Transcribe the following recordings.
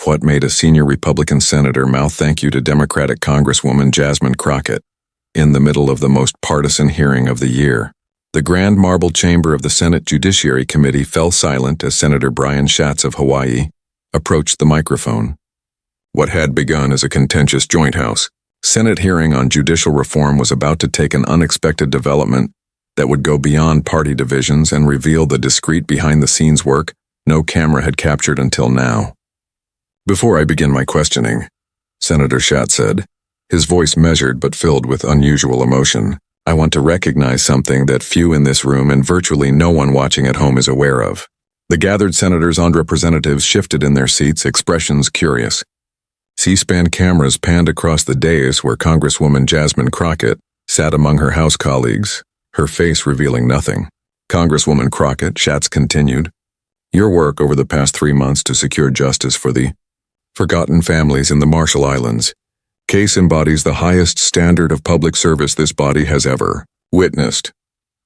What made a senior Republican senator mouth thank you to Democratic Congresswoman Jasmine Crockett in the middle of the most partisan hearing of the year? The grand marble chamber of the Senate Judiciary Committee fell silent as Senator Brian Schatz of Hawaii approached the microphone. What had begun as a contentious joint house Senate hearing on judicial reform was about to take an unexpected development that would go beyond party divisions and reveal the discreet behind-the-scenes work no camera had captured until now. "Before I begin my questioning," Senator Schatz said, his voice measured but filled with unusual emotion, "I want to recognize something that few in this room and virtually no one watching at home is aware of." The gathered senators and representatives shifted in their seats, expressions curious. C-SPAN cameras panned across the dais where Congresswoman Jasmine Crockett sat among her House colleagues, her face revealing nothing. "Congresswoman Crockett," Schatz continued, "your work over the past 3 months to secure justice for the forgotten families in the Marshall Islands case embodies the highest standard of public service this body has ever witnessed."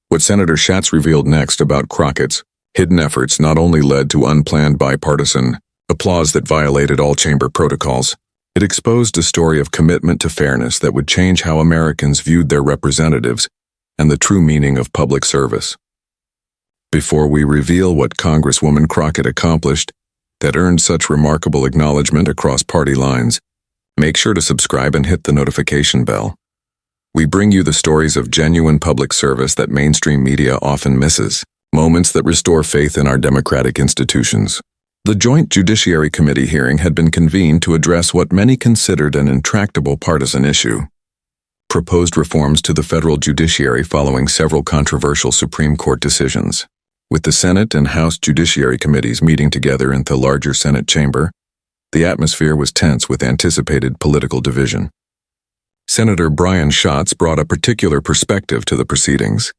What Senator Schatz revealed next about Crockett's hidden efforts not only led to unplanned bipartisan applause that violated all chamber protocols, it exposed a story of commitment to fairness that would change how Americans viewed their representatives and the true meaning of public service. Before we reveal what Congresswoman Crockett accomplished that earned such remarkable acknowledgement across party lines, make sure to subscribe and hit the notification bell. We bring you the stories of genuine public service that mainstream media often misses, moments that restore faith in our democratic institutions. The Joint Judiciary Committee hearing had been convened to address what many considered an intractable partisan issue: proposed reforms to the federal judiciary following several controversial Supreme Court decisions. With the Senate and House Judiciary Committees meeting together in the larger Senate chamber, the atmosphere was tense with anticipated political division. Senator Brian Schatz brought a particular perspective to the proceedings.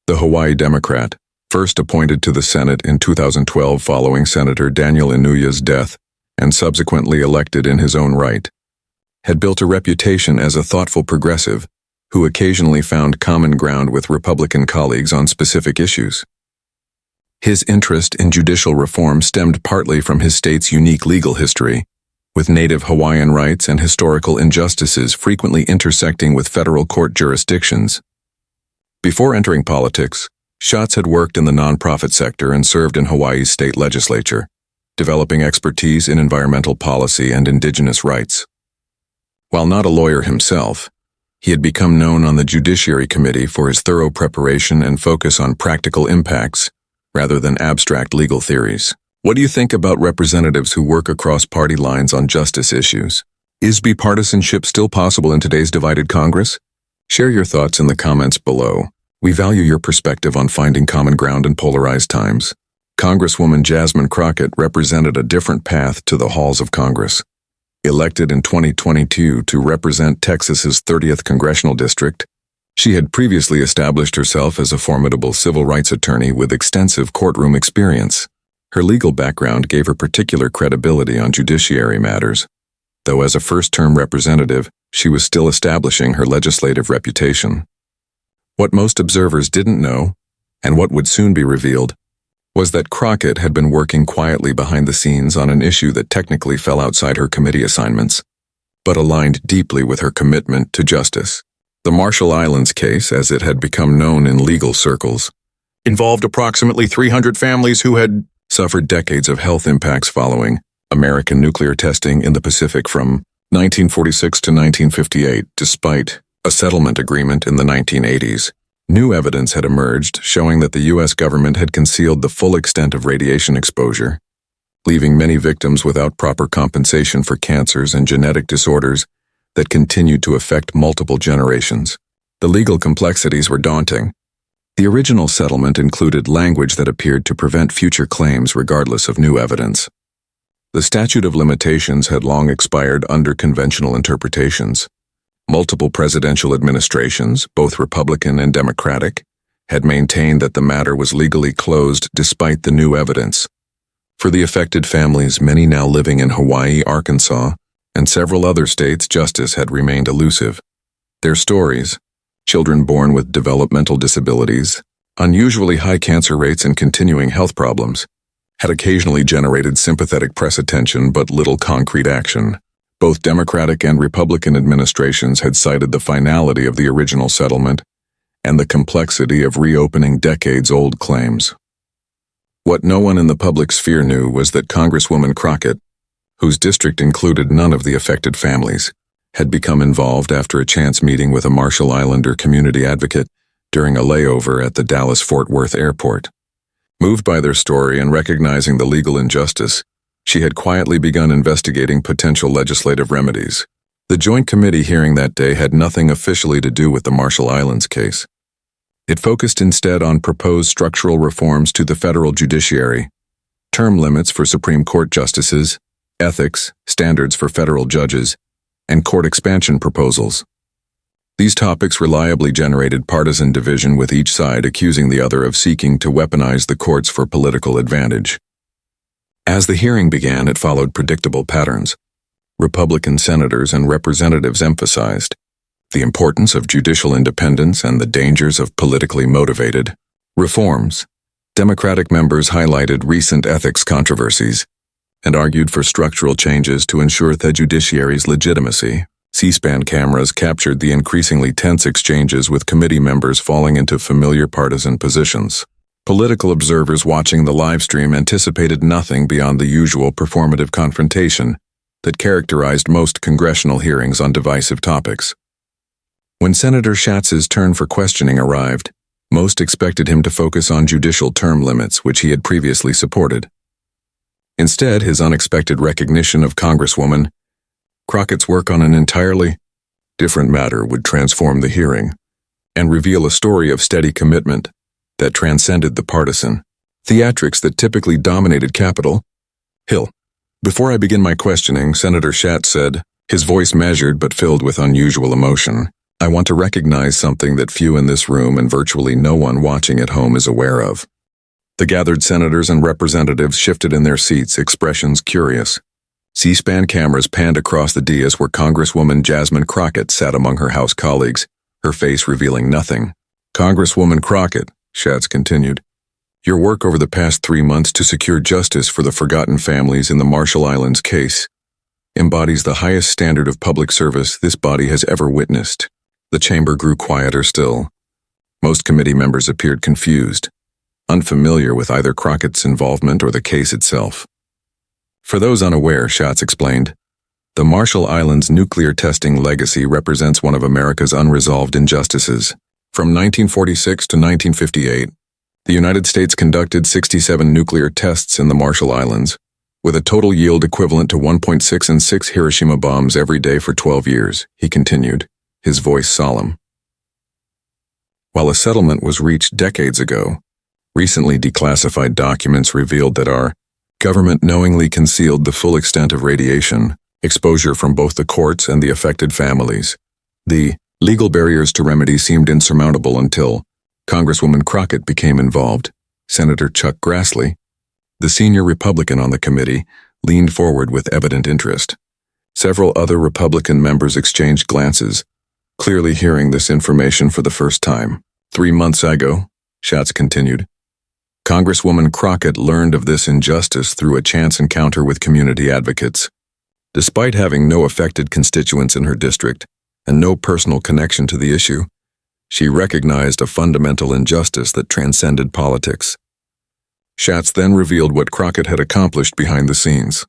The Hawaii Democrat, first appointed to the Senate in 2012 following Senator Daniel Inouye's death and subsequently elected in his own right, had built a reputation as a thoughtful progressive who occasionally found common ground with Republican colleagues on specific issues. His interest in judicial reform stemmed partly from his state's unique legal history, with native Hawaiian rights and historical injustices frequently intersecting with federal court jurisdictions. Before entering politics, Schatz had worked in the nonprofit sector and served in Hawaii's state legislature, developing expertise in environmental policy and indigenous rights. While not a lawyer himself, he had become known on the Judiciary Committee for his thorough preparation and focus on practical impacts rather than abstract legal theories. What do you think about representatives who work across party lines on justice issues? Is bipartisanship still possible in today's divided Congress? Share your thoughts in the comments below. We value your perspective on finding common ground in polarized times. Congresswoman Jasmine Crockett represented a different path to the halls of Congress. Elected in 2022 to represent Texas's 30th congressional district, she had previously established herself as a formidable civil rights attorney with extensive courtroom experience. Her legal background gave her particular credibility on judiciary matters, though as a first-term representative, she was still establishing her legislative reputation. What most observers didn't know, and what would soon be revealed, was that Crockett had been working quietly behind the scenes on an issue that technically fell outside her committee assignments, but aligned deeply with her commitment to justice. The Marshall Islands case, as it had become known in legal circles, involved approximately 300 families who had suffered decades of health impacts following American nuclear testing in the Pacific from 1946 to 1958, despite a settlement agreement in the 1980s. New evidence had emerged showing that the U.S. government had concealed the full extent of radiation exposure, leaving many victims without proper compensation for cancers and genetic disorders that continued to affect multiple generations. The legal complexities were daunting. The original settlement included language that appeared to prevent future claims regardless of new evidence. The statute of limitations had long expired under conventional interpretations. Multiple presidential administrations, both Republican and Democratic, had maintained that the matter was legally closed despite the new evidence. For the affected families, many now living in Hawaii, Arkansas, and several other states, justice had remained elusive. Their stories, children born with developmental disabilities, unusually high cancer rates and continuing health problems, had occasionally generated sympathetic press attention but little concrete action. Both Democratic and Republican administrations had cited the finality of the original settlement and the complexity of reopening decades-old claims. What no one in the public sphere knew was that Congresswoman Crockett, whose district included none of the affected families, had become involved after a chance meeting with a Marshall Islander community advocate during a layover at the Dallas-Fort Worth airport. Moved by their story and recognizing the legal injustice, she had quietly begun investigating potential legislative remedies. The Joint Committee hearing that day had nothing officially to do with the Marshall Islands case. It focused instead on proposed structural reforms to the federal judiciary, term limits for Supreme Court justices, ethics, standards for federal judges, and court expansion proposals. These topics reliably generated partisan division, with each side accusing the other of seeking to weaponize the courts for political advantage. As the hearing began, it followed predictable patterns. Republican senators and representatives emphasized the importance of judicial independence and the dangers of politically motivated reforms. Democratic members highlighted recent ethics controversies and argued for structural changes to ensure the judiciary's legitimacy. C-SPAN cameras captured the increasingly tense exchanges, with committee members falling into familiar partisan positions. Political observers watching the livestream anticipated nothing beyond the usual performative confrontation that characterized most congressional hearings on divisive topics. When Senator Schatz's turn for questioning arrived, most expected him to focus on judicial term limits, which he had previously supported. Instead, his unexpected recognition of Congresswoman Crockett's work on an entirely different matter would transform the hearing and reveal a story of steady commitment that transcended the partisan theatrics that typically dominated Capitol Hill. Before I begin my questioning, Senator Schatz said, his voice measured but filled with unusual emotion, I want to recognize something that few in this room and virtually no one watching at home is aware of. The gathered senators and representatives shifted in their seats, expressions curious. C-SPAN cameras panned across the dais where Congresswoman Jasmine Crockett sat among her House colleagues, her face revealing nothing. Congresswoman Crockett, Schatz continued, your work over the past 3 months to secure justice for the forgotten families in the Marshall Islands case embodies the highest standard of public service this body has ever witnessed. The chamber grew quieter still. Most committee members appeared confused, unfamiliar with either Crockett's involvement or the case itself. For those unaware, Schatz explained, the Marshall Islands nuclear testing legacy represents one of America's unresolved injustices. From 1946 to 1958, the United States conducted 67 nuclear tests in the Marshall Islands, with a total yield equivalent to 1.6 and 6 Hiroshima bombs every day for 12 years, he continued, his voice solemn. While a settlement was reached decades ago, recently declassified documents revealed that our government knowingly concealed the full extent of radiation exposure from both the courts and the affected families. The legal barriers to remedy seemed insurmountable until Congresswoman Crockett became involved. Senator Chuck Grassley, the senior Republican on the committee, leaned forward with evident interest. Several other Republican members exchanged glances, clearly hearing this information for the first time. 3 months ago, Schatz continued, Congresswoman Crockett learned of this injustice through a chance encounter with community advocates. Despite having no affected constituents in her district and no personal connection to the issue, she recognized a fundamental injustice that transcended politics. Schatz then revealed what Crockett had accomplished behind the scenes.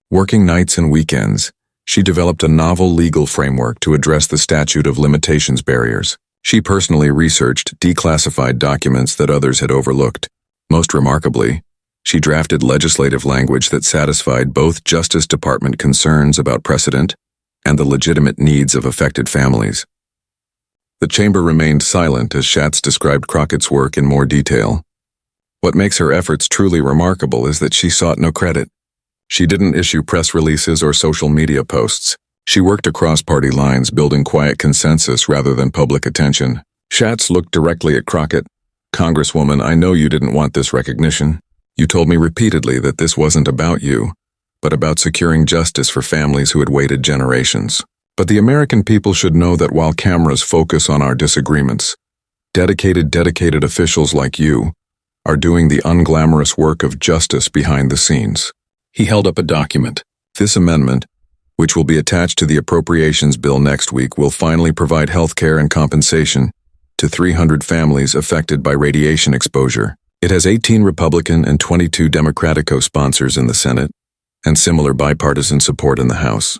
Working nights and weekends, she developed a novel legal framework to address the statute of limitations barriers. She personally researched declassified documents that others had overlooked. Most remarkably, she drafted legislative language that satisfied both Justice Department concerns about precedent and the legitimate needs of affected families. The chamber remained silent as Schatz described Crockett's work in more detail. What makes her efforts truly remarkable is that she sought no credit. She didn't issue press releases or social media posts. She worked across party lines, building quiet consensus rather than public attention. Schatz looked directly at Crockett. Congresswoman, I know you didn't want this recognition. You told me repeatedly that this wasn't about you, but about securing justice for families who had waited generations. But the American people should know that while cameras focus on our disagreements, dedicated officials like you are doing the unglamorous work of justice behind the scenes. He held up a document. This amendment, which will be attached to the appropriations bill next week, will finally provide health care and compensation to 300 families affected by radiation exposure. It has 18 Republican and 22 Democratic co-sponsors in the Senate, and similar bipartisan support in the House.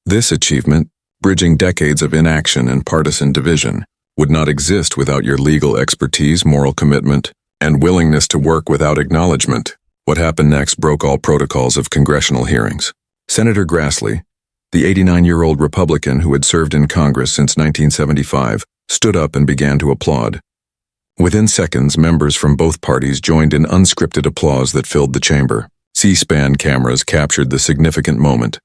This achievement, bridging decades of inaction and partisan division, would not exist without your legal expertise, moral commitment, and willingness to work without acknowledgement. What happened next broke all protocols of congressional hearings. Senator Grassley, the 89-year-old Republican who had served in Congress since 1975, stood up and began to applaud. Within seconds, members from both parties joined in unscripted applause that filled the chamber. C-SPAN cameras captured the significant moment.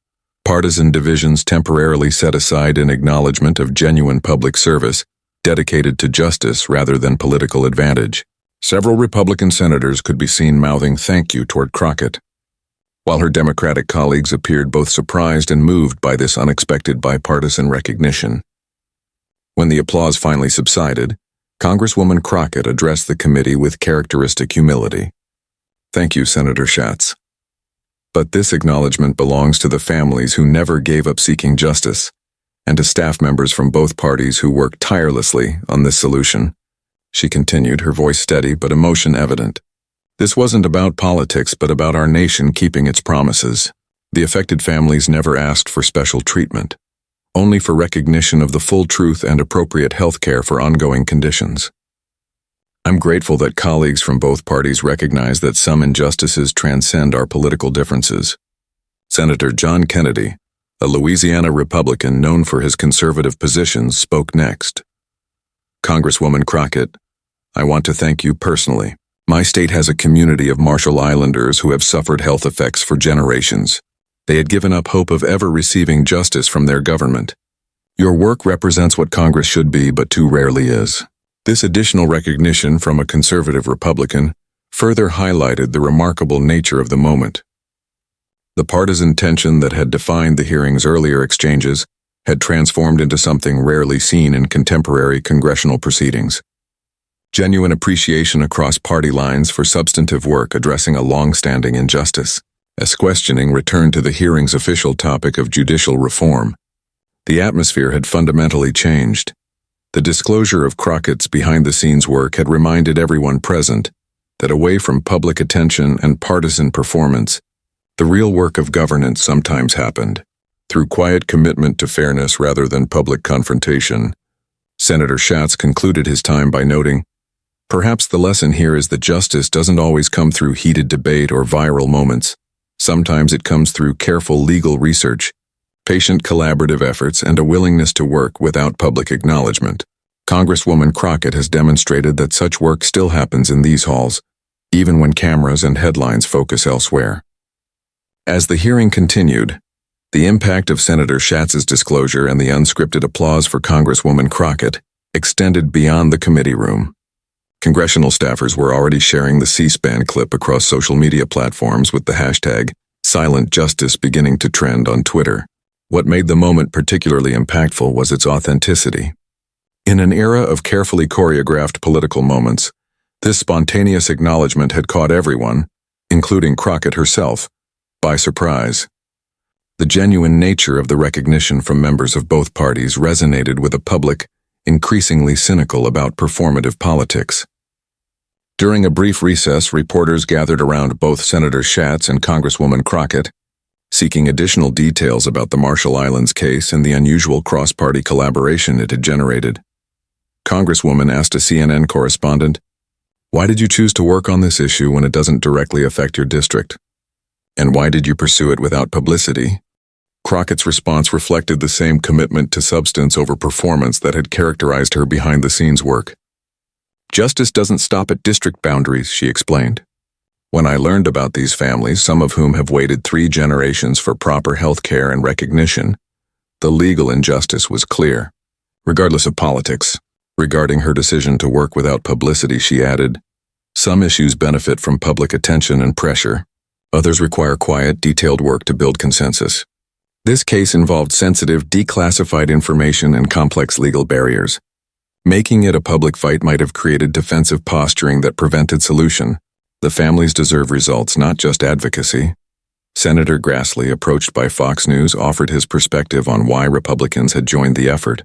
Partisan divisions temporarily set aside in acknowledgement of genuine public service, dedicated to justice rather than political advantage. Several Republican senators could be seen mouthing thank you toward Crockett, while her Democratic colleagues appeared both surprised and moved by this unexpected bipartisan recognition. When the applause finally subsided, Congresswoman Crockett addressed the committee with characteristic humility. Thank you, Senator Schatz. But this acknowledgement belongs to the families who never gave up seeking justice, and to staff members from both parties who worked tirelessly on this solution. She continued, her voice steady but emotion evident. This wasn't about politics, but about our nation keeping its promises. The affected families never asked for special treatment, only for recognition of the full truth and appropriate health care for ongoing conditions. I'm grateful that colleagues from both parties recognize that some injustices transcend our political differences. Senator John Kennedy, a Louisiana Republican known for his conservative positions, spoke next. Congresswoman Crockett, I want to thank you personally. My state has a community of Marshall Islanders who have suffered health effects for generations. They had given up hope of ever receiving justice from their government. Your work represents what Congress should be, but too rarely is. This additional recognition from a conservative Republican further highlighted the remarkable nature of the moment. The partisan tension that had defined the hearing's earlier exchanges had transformed into something rarely seen in contemporary congressional proceedings. Genuine appreciation across party lines for substantive work addressing a long-standing injustice. As questioning returned to the hearing's official topic of judicial reform, the atmosphere had fundamentally changed. The disclosure of Crockett's behind-the-scenes work had reminded everyone present that away from public attention and partisan performance, the real work of governance sometimes happened through quiet commitment to fairness rather than public confrontation. Senator Schatz concluded his time by noting, "Perhaps the lesson here is that justice doesn't always come through heated debate or viral moments. Sometimes it comes through careful legal research, patient collaborative efforts, and a willingness to work without public acknowledgement." Congresswoman Crockett has demonstrated that such work still happens in these halls, even when cameras and headlines focus elsewhere. As the hearing continued, the impact of Senator Schatz's disclosure and the unscripted applause for Congresswoman Crockett extended beyond the committee room. Congressional staffers were already sharing the C-SPAN clip across social media platforms with the hashtag #SilentJustice beginning to trend on Twitter. What made the moment particularly impactful was its authenticity. In an era of carefully choreographed political moments, this spontaneous acknowledgement had caught everyone, including Crockett herself, by surprise. The genuine nature of the recognition from members of both parties resonated with a public increasingly cynical about performative politics. During a brief recess, reporters gathered around both Senator Schatz and Congresswoman Crockett, seeking additional details about the Marshall Islands case and the unusual cross-party collaboration it had generated. Congresswoman asked a CNN correspondent, "Why did you choose to work on this issue when it doesn't directly affect your district? And why did you pursue it without publicity?" Crockett's response reflected the same commitment to substance over performance that had characterized her behind-the-scenes work. "Justice doesn't stop at district boundaries," she explained. "When I learned about these families, some of whom have waited 3 generations for proper health care and recognition, the legal injustice was clear, regardless of politics." Regarding her decision to work without publicity, she added, "Some issues benefit from public attention and pressure. Others require quiet, detailed work to build consensus. This case involved sensitive, declassified information and complex legal barriers. Making it a public fight might have created defensive posturing that prevented solution. The families deserve results, not just advocacy. Senator Grassley, approached by Fox News, offered his perspective on why Republicans had joined the effort.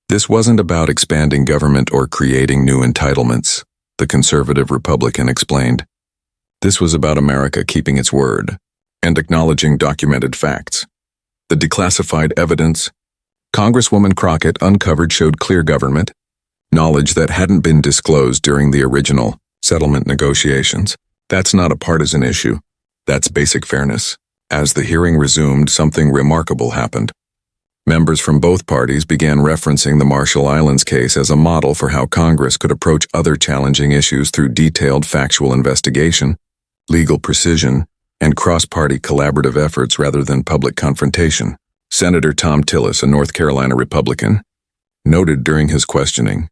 This wasn't about expanding government or creating new entitlements, the conservative Republican explained. This was about America keeping its word and acknowledging documented facts. The declassified evidence Congresswoman Crockett uncovered showed clear government knowledge that hadn't been disclosed during the original settlement negotiations. That's not a partisan issue. That's basic fairness. As the hearing resumed, something remarkable happened. Members from both parties began referencing the Marshall Islands case as a model for how Congress could approach other challenging issues through detailed factual investigation, legal precision, and cross-party collaborative efforts rather than public confrontation. Senator Tom Tillis, a North Carolina Republican, noted during his questioning,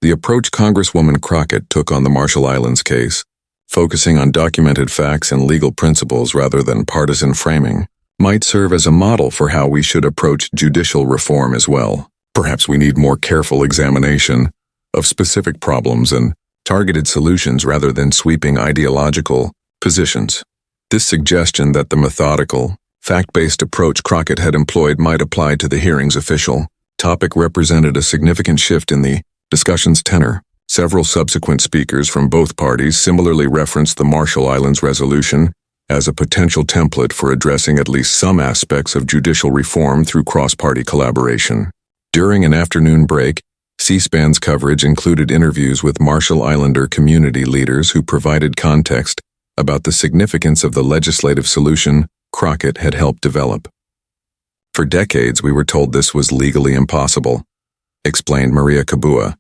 the approach Congresswoman Crockett took on the Marshall Islands case, focusing on documented facts and legal principles rather than partisan framing, might serve as a model for how we should approach judicial reform as well. Perhaps we need more careful examination of specific problems and targeted solutions rather than sweeping ideological positions. This suggestion that the methodical, fact-based approach Crockett had employed might apply to the hearing's official topic represented a significant shift in the discussion's tenor. Several subsequent speakers from both parties similarly referenced the Marshall Islands resolution as a potential template for addressing at least some aspects of judicial reform through cross-party collaboration. During an afternoon break, C-SPAN's coverage included interviews with Marshall Islander community leaders who provided context about the significance of the legislative solution Crockett had helped develop. For decades, we were told this was legally impossible, explained Maria Kabua,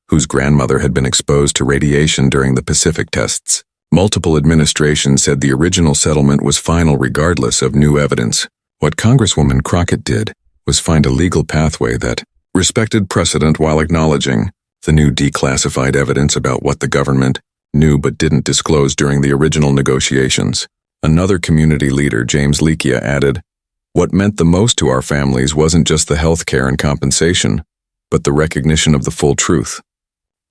whose grandmother had been exposed to radiation during the Pacific tests. Multiple administrations said the original settlement was final regardless of new evidence. What Congresswoman Crockett did was find a legal pathway that respected precedent while acknowledging the new declassified evidence about what the government knew but didn't disclose during the original negotiations. Another community leader, James Likia, added, what meant the most to our families wasn't just the health care and compensation, but the recognition of the full truth.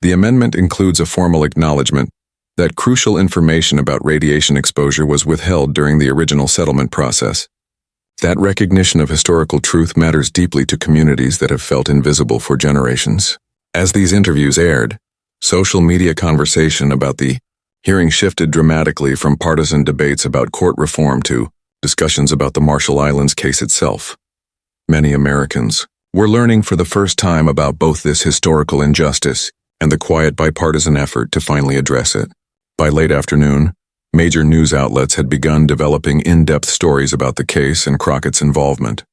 The amendment includes a formal acknowledgement that crucial information about radiation exposure was withheld during the original settlement process. That recognition of historical truth matters deeply to communities that have felt invisible for generations. As these interviews aired, social media conversation about the hearing shifted dramatically from partisan debates about court reform to discussions about the Marshall Islands case itself. Many Americans were learning for the first time about both this historical injustice and the quiet bipartisan effort to finally address it. By late afternoon, major news outlets had begun developing in-depth stories about the case and Crockett's involvement.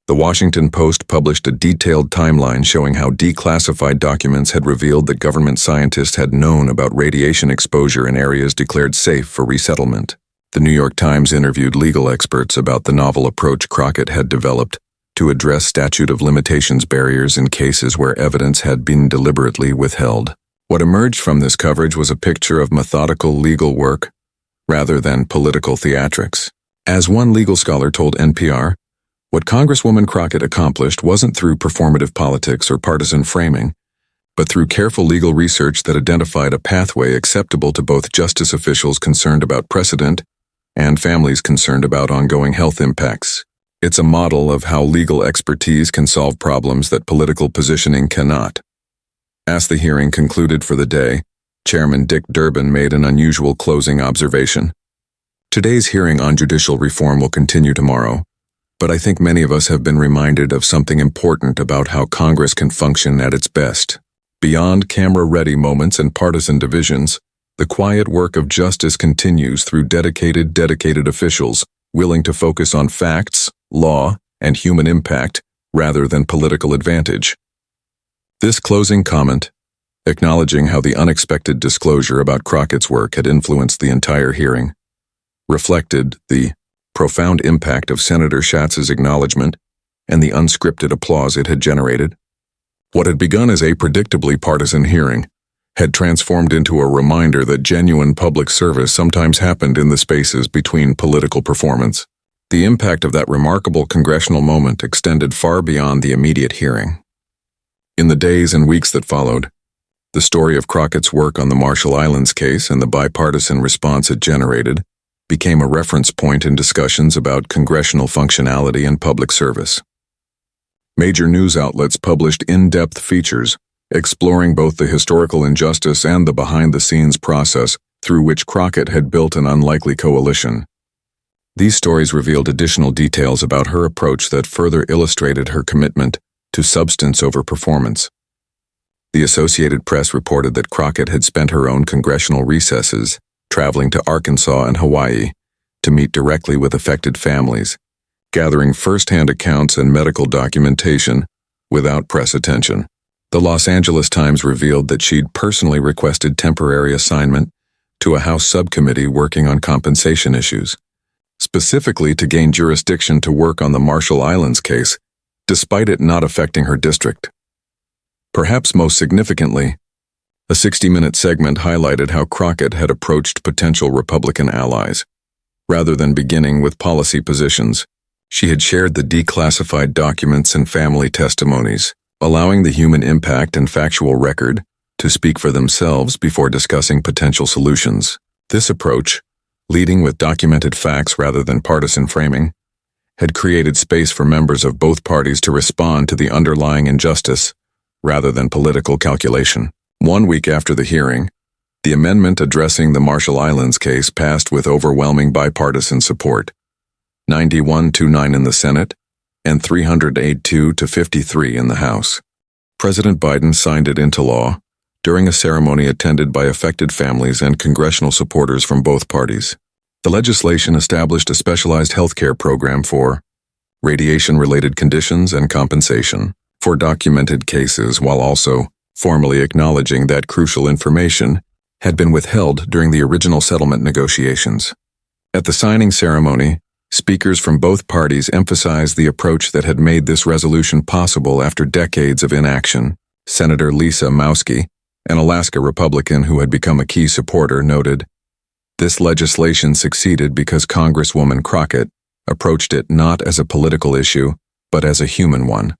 The Washington Post published a detailed timeline showing how declassified documents had revealed that government scientists had known about radiation exposure in areas declared safe for resettlement. The New York Times interviewed legal experts about the novel approach Crockett had developed to address statute of limitations barriers in cases where evidence had been deliberately withheld. What emerged from this coverage was a picture of methodical legal work rather than political theatrics. As one legal scholar told NPR, what Congresswoman Crockett accomplished wasn't through performative politics or partisan framing, but through careful legal research that identified a pathway acceptable to both justice officials concerned about precedent and families concerned about ongoing health impacts. It's a model of how legal expertise can solve problems that political positioning cannot. As the hearing concluded for the day, Chairman Dick Durbin made an unusual closing observation. Today's hearing on judicial reform will continue tomorrow, but I think many of us have been reminded of something important about how Congress can function at its best. Beyond camera-ready moments and partisan divisions, the quiet work of justice continues through dedicated officials willing to focus on facts, law, and human impact rather than political advantage. This closing comment, acknowledging how the unexpected disclosure about Crockett's work had influenced the entire hearing, reflected the profound impact of Senator Schatz's acknowledgement and the unscripted applause it had generated. What had begun as a predictably partisan hearing had transformed into a reminder that genuine public service sometimes happened in the spaces between political performance. The impact of that remarkable congressional moment extended far beyond the immediate hearing. In the days and weeks that followed, the story of Crockett's work on the Marshall Islands case and the bipartisan response it generated became a reference point in discussions about congressional functionality and public service. Major news outlets published in-depth features exploring both the historical injustice and the behind-the-scenes process through which Crockett had built an unlikely coalition. These stories revealed additional details about her approach that further illustrated her commitment to substance over performance. The Associated Press reported that Crockett had spent her own congressional recesses traveling to Arkansas and Hawaii to meet directly with affected families, gathering first-hand accounts and medical documentation without press attention. The Los Angeles Times revealed that she'd personally requested temporary assignment to a House subcommittee working on compensation issues, specifically to gain jurisdiction to work on the Marshall Islands case, despite it not affecting her district. Perhaps most significantly, a 60-minute segment highlighted how Crockett had approached potential Republican allies. Rather than beginning with policy positions, she had shared the declassified documents and family testimonies, allowing the human impact and factual record to speak for themselves before discussing potential solutions. This approach, leading with documented facts rather than partisan framing, had created space for members of both parties to respond to the underlying injustice rather than political calculation. 1 week after the hearing, the amendment addressing the Marshall Islands case passed with overwhelming bipartisan support, 91-9 in the Senate and 308-53 in the House. President Biden signed it into law during a ceremony attended by affected families and congressional supporters from both parties. The legislation established a specialized health care program for radiation-related conditions and compensation for documented cases, while also formally acknowledging that crucial information had been withheld during the original settlement negotiations. At the signing ceremony, speakers from both parties emphasized the approach that had made this resolution possible after decades of inaction. Senator Lisa Murkowski, an Alaska Republican who had become a key supporter, noted, "This legislation succeeded because Congresswoman Crockett approached it not as a political issue, but as a human one.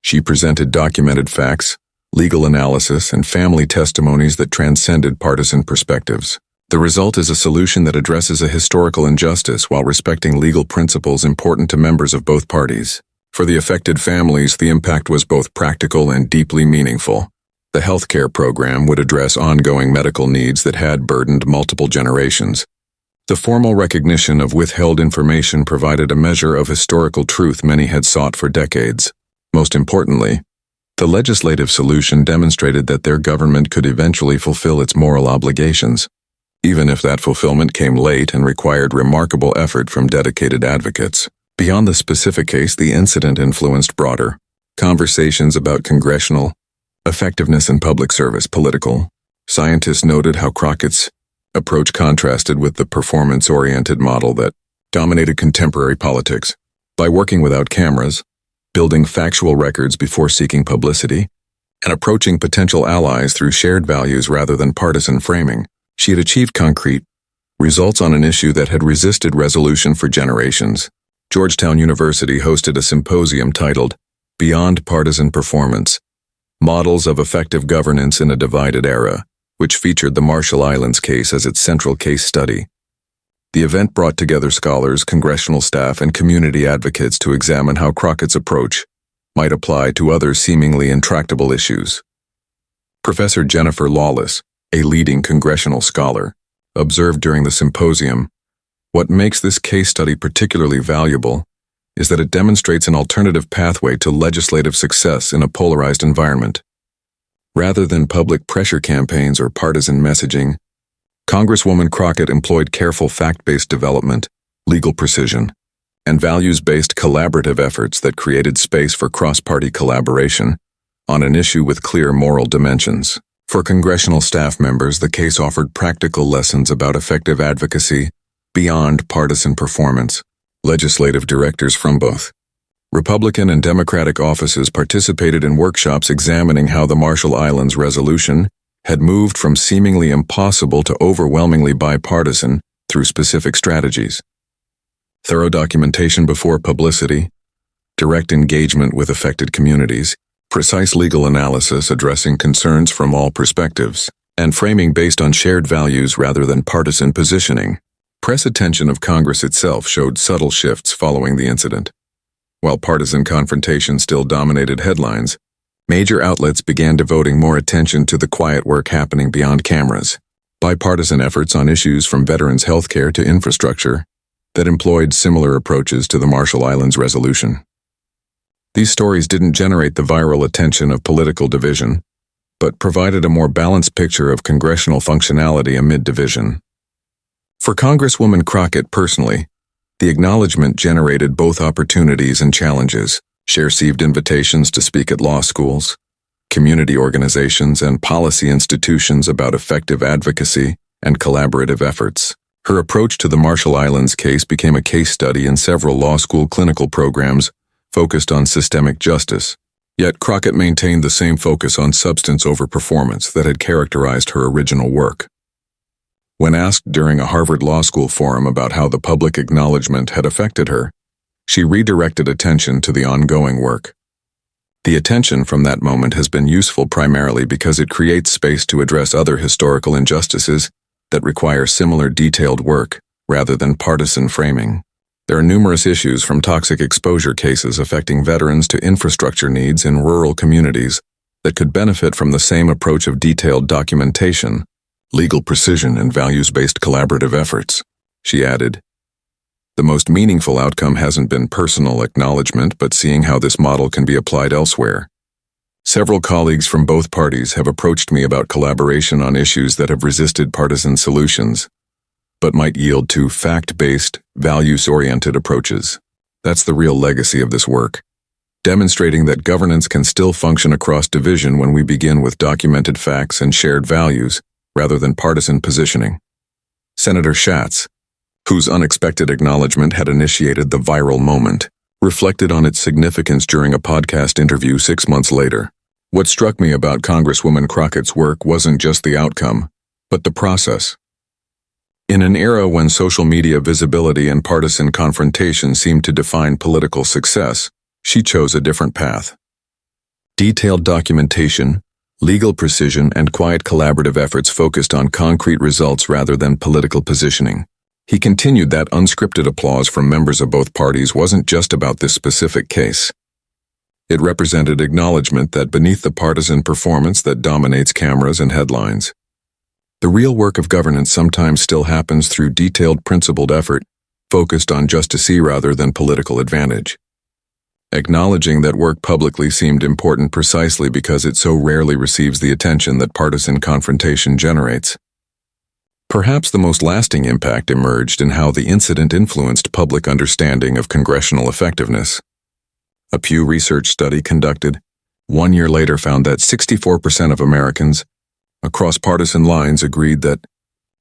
She presented documented facts, legal analysis, and family testimonies that transcended partisan perspectives. The result is a solution that addresses a historical injustice while respecting legal principles important to members of both parties. For the affected families, the impact was both practical and deeply meaningful. The health care program would address ongoing medical needs that had burdened multiple generations. The formal recognition of withheld information provided a measure of historical truth many had sought for decades. Most importantly, the legislative solution demonstrated that their government could eventually fulfill its moral obligations, even if that fulfillment came late and required remarkable effort from dedicated advocates. Beyond the specific case, the incident influenced broader conversations about congressional effectiveness in public service. Political scientists noted how Crockett's approach contrasted with the performance-oriented model that dominated contemporary politics. By working without cameras, building factual records before seeking publicity, and approaching potential allies through shared values rather than partisan framing, she had achieved concrete results on an issue that had resisted resolution for generations. Georgetown University hosted a symposium titled Beyond Partisan Performance: Models of Effective Governance in a Divided Era, which featured the Marshall Islands case as its central case study. The event brought together scholars, congressional staff, and community advocates to examine how Crockett's approach might apply to other seemingly intractable issues. Professor Jennifer Lawless, a leading congressional scholar, observed during the symposium, "What makes this case study particularly valuable is that it demonstrates an alternative pathway to legislative success in a polarized environment. Rather than public pressure campaigns or partisan messaging, Congresswoman Crockett employed careful fact-based development, legal precision, and values-based collaborative efforts that created space for cross-party collaboration on an issue with clear moral dimensions. For congressional staff members, the case offered practical lessons about effective advocacy beyond partisan performance. Legislative directors from both Republican and Democratic offices participated in workshops examining how the Marshall Islands resolution had moved from seemingly impossible to overwhelmingly bipartisan through specific strategies. Thorough documentation before publicity, direct engagement with affected communities, precise legal analysis addressing concerns from all perspectives, and framing based on shared values rather than partisan positioning. Press attention of Congress itself showed subtle shifts following the incident. While partisan confrontation still dominated headlines, major outlets began devoting more attention to the quiet work happening beyond cameras. Bipartisan efforts on issues from veterans' health care to infrastructure that employed similar approaches to the Marshall Islands resolution. These stories didn't generate the viral attention of political division, but provided a more balanced picture of congressional functionality amid division. For Congresswoman Crockett personally, the acknowledgement generated both opportunities and challenges. She received invitations to speak at law schools, community organizations, and policy institutions about effective advocacy and collaborative efforts. Her approach to the Marshall Islands case became a case study in several law school clinical programs focused on systemic justice. Yet Crockett maintained the same focus on substance over performance that had characterized her original work. When asked during a Harvard Law School forum about how the public acknowledgement had affected her, she redirected attention to the ongoing work. The attention from that moment has been useful primarily because it creates space to address other historical injustices that require similar detailed work rather than partisan framing. There are numerous issues from toxic exposure cases affecting veterans to infrastructure needs in rural communities that could benefit from the same approach of detailed documentation, legal precision, and values-based collaborative efforts. She added, "The most meaningful outcome hasn't been personal acknowledgement, but seeing how this model can be applied elsewhere. Several colleagues from both parties have approached me about collaboration on issues that have resisted partisan solutions, but might yield to fact-based, values-oriented approaches. That's the real legacy of this work, demonstrating that governance can still function across division when we begin with documented facts and shared values, rather than partisan positioning." Senator Schatz, whose unexpected acknowledgement had initiated the viral moment, reflected on its significance during a podcast interview 6 months later. "What struck me about Congresswoman Crockett's work wasn't just the outcome, but the process. In an era when social media visibility and partisan confrontation seemed to define political success, she chose a different path. Detailed documentation, legal precision, and quiet collaborative efforts focused on concrete results rather than political positioning." He continued that unscripted applause from members of both parties wasn't just about this specific case. It represented acknowledgement that beneath the partisan performance that dominates cameras and headlines, the real work of governance sometimes still happens through detailed, principled effort focused on justice rather than political advantage. Acknowledging that work publicly seemed important precisely because it so rarely receives the attention that partisan confrontation generates. Perhaps the most lasting impact emerged in how the incident influenced public understanding of congressional effectiveness. A Pew Research study conducted 1 year later found that 64% of Americans, across partisan lines, agreed that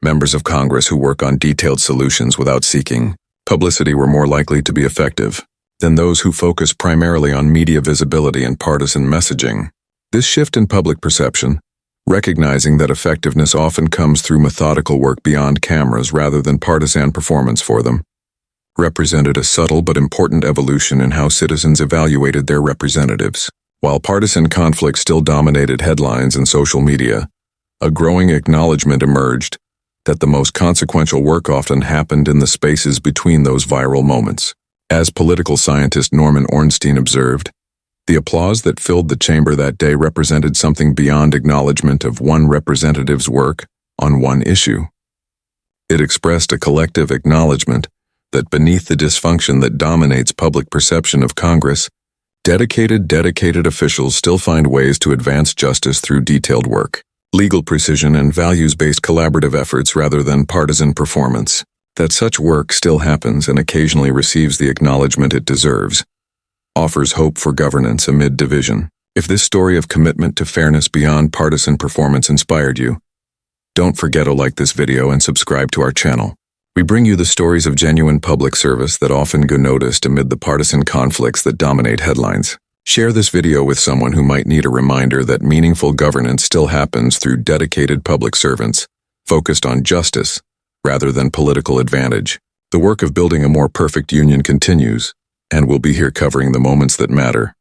members of Congress who work on detailed solutions without seeking publicity were more likely to be effective than those who focus primarily on media visibility and partisan messaging. This shift in public perception, recognizing that effectiveness often comes through methodical work beyond cameras rather than partisan performance for them, represented a subtle but important evolution in how citizens evaluated their representatives. While partisan conflict still dominated headlines and social media, a growing acknowledgement emerged that the most consequential work often happened in the spaces between those viral moments. As political scientist Norman Ornstein observed, the applause that filled the chamber that day represented something beyond acknowledgement of one representative's work on one issue. It expressed a collective acknowledgement that beneath the dysfunction that dominates public perception of Congress, dedicated officials still find ways to advance justice through detailed work, legal precision, and values-based collaborative efforts rather than partisan performance. That such work still happens and occasionally receives the acknowledgement it deserves, offers hope for governance amid division. If this story of commitment to fairness beyond partisan performance inspired you, don't forget to like this video and subscribe to our channel. We bring you the stories of genuine public service that often go noticed amid the partisan conflicts that dominate headlines. Share this video with someone who might need a reminder that meaningful governance still happens through dedicated public servants, focused on justice rather than political advantage. The work of building a more perfect union continues, and we'll be here covering the moments that matter.